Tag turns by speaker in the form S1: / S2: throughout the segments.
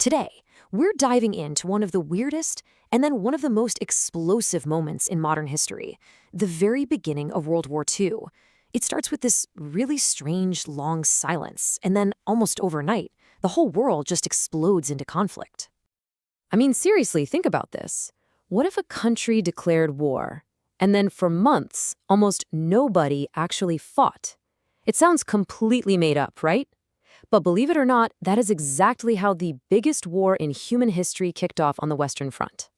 S1: Today, we're diving into one of the weirdest and then one of the most explosive moments in modern history, the very beginning of World War II. It starts with this really strange, long silence, and then almost overnight, the whole world just explodes into conflict. I mean, seriously, think about this. What if a country declared war, and then for months, almost nobody actually fought? It sounds completely made up, right? But believe it or not, that is exactly how the biggest war in human history kicked off on the Western Front.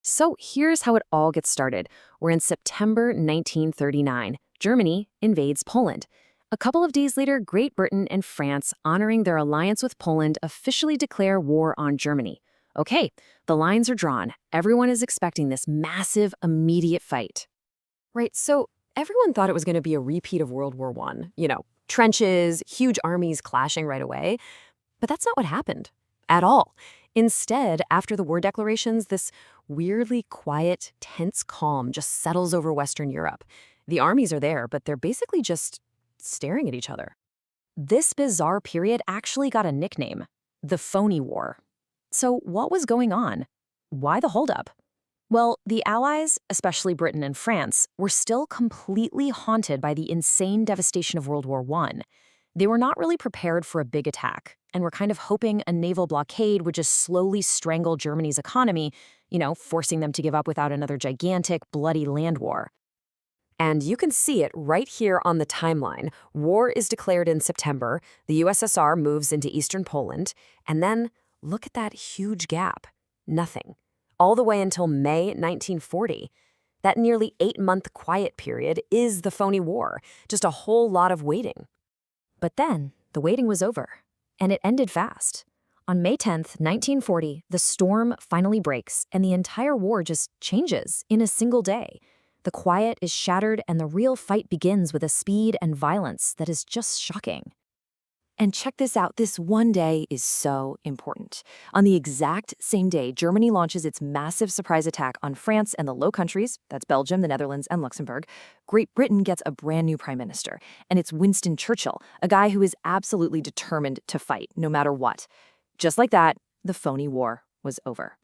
S1: So here's how it all gets started. We're in September 1939. Germany invades Poland. A couple of days later, Great Britain and France, honoring their alliance with Poland, officially declare war on Germany. Okay, the lines are drawn. Everyone is expecting this massive, immediate fight. Right, so everyone thought it was going to be a repeat of World War I. Trenches, huge armies clashing right away. But that's not what happened at all. Instead, after the war declarations, this weirdly quiet, tense calm just settles over Western Europe. The armies are there, but they're basically just staring at each other. This bizarre period actually got a nickname, the Phony War. So what was going on? Why the holdup? Well, the Allies, especially Britain and France, were still completely haunted by the insane devastation of World War I. They were not really prepared for a big attack, and were kind of hoping a naval blockade would just slowly strangle Germany's economy, forcing them to give up without another gigantic, bloody land war. And you can see it right here on the timeline. War is declared in September, the USSR moves into eastern Poland, and then look at that huge gap. Nothing. All the way until May 1940. That nearly 8-month quiet period is the Phony War, just a whole lot of waiting. But then, the waiting was over, and it ended fast. On May 10th, 1940, the storm finally breaks, and the entire war just changes in a single day. The quiet is shattered, and the real fight begins with a speed and violence that is just shocking. And check this out, this one day is so important. On the exact same day, Germany launches its massive surprise attack on France and the Low Countries, that's Belgium, the Netherlands, and Luxembourg. Great Britain gets a brand new prime minister, and it's Winston Churchill, a guy who is absolutely determined to fight, no matter what. Just like that, the Phony War was over.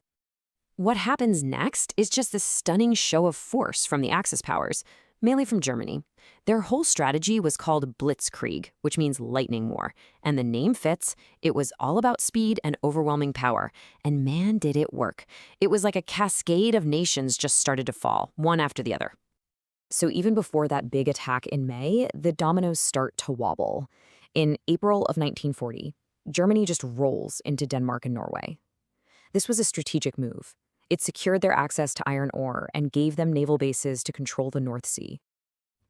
S1: What happens next is just this stunning show of force from the Axis powers, mainly from Germany. Their whole strategy was called Blitzkrieg, which means lightning war. And the name fits, it was all about speed and overwhelming power. And man, did it work. It was like a cascade of nations just started to fall, one after the other. So even before that big attack in May, the dominoes start to wobble. In April of 1940, Germany just rolls into Denmark and Norway. This was a strategic move. It secured their access to iron ore and gave them naval bases to control the North Sea.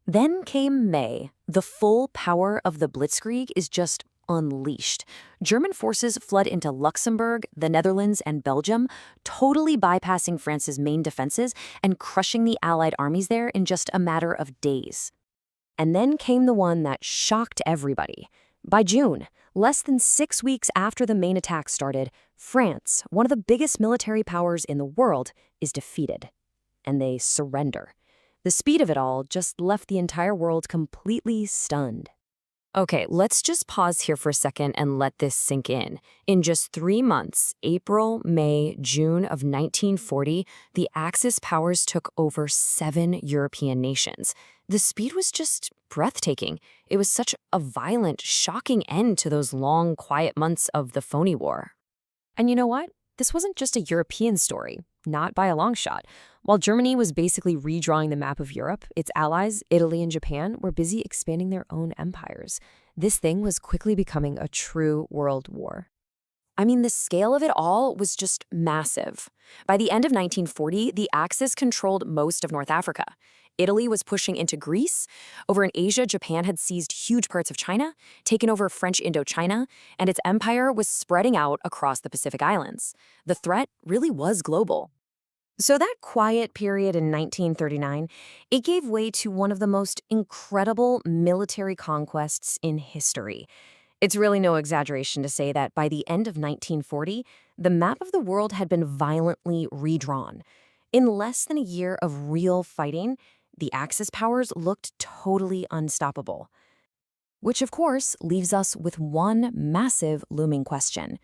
S1: Then came May. The full power of the Blitzkrieg is just unleashed. German forces flood into Luxembourg, the Netherlands, and Belgium, totally bypassing France's main defenses and crushing the Allied armies there in just a matter of days. And then came the one that shocked everybody. By June, less than 6 weeks after the main attack started, France, one of the biggest military powers in the world, is defeated. And they surrender. The speed of it all just left the entire world completely stunned. Okay, let's just pause here for a second and let this sink in. In just 3 months, April, May, June of 1940, the Axis powers took over 7 European nations. The speed was just breathtaking. It was such a violent, shocking end to those long, quiet months of the Phony War. And you know what? This wasn't just a European story, not by a long shot. While Germany was basically redrawing the map of Europe, its allies, Italy and Japan, were busy expanding their own empires. This thing was quickly becoming a true world war. I mean, the scale of it all was just massive. By the end of 1940, the Axis controlled most of North Africa. Italy was pushing into Greece. Over in Asia, Japan had seized huge parts of China, taken over French Indochina, and its empire was spreading out across the Pacific Islands. The threat really was global. So that quiet period in 1939, it gave way to one of the most incredible military conquests in history. It's really no exaggeration to say that by the end of 1940, the map of the world had been violently redrawn. In less than a year of real fighting, the Axis powers looked totally unstoppable. Which, of course, leaves us with one massive looming question.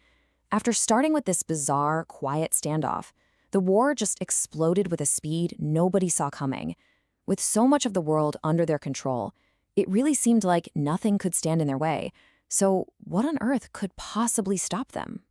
S1: After starting with this bizarre, quiet standoff, the war just exploded with a speed nobody saw coming. With so much of the world under their control, it really seemed like nothing could stand in their way. So what on earth could possibly stop them?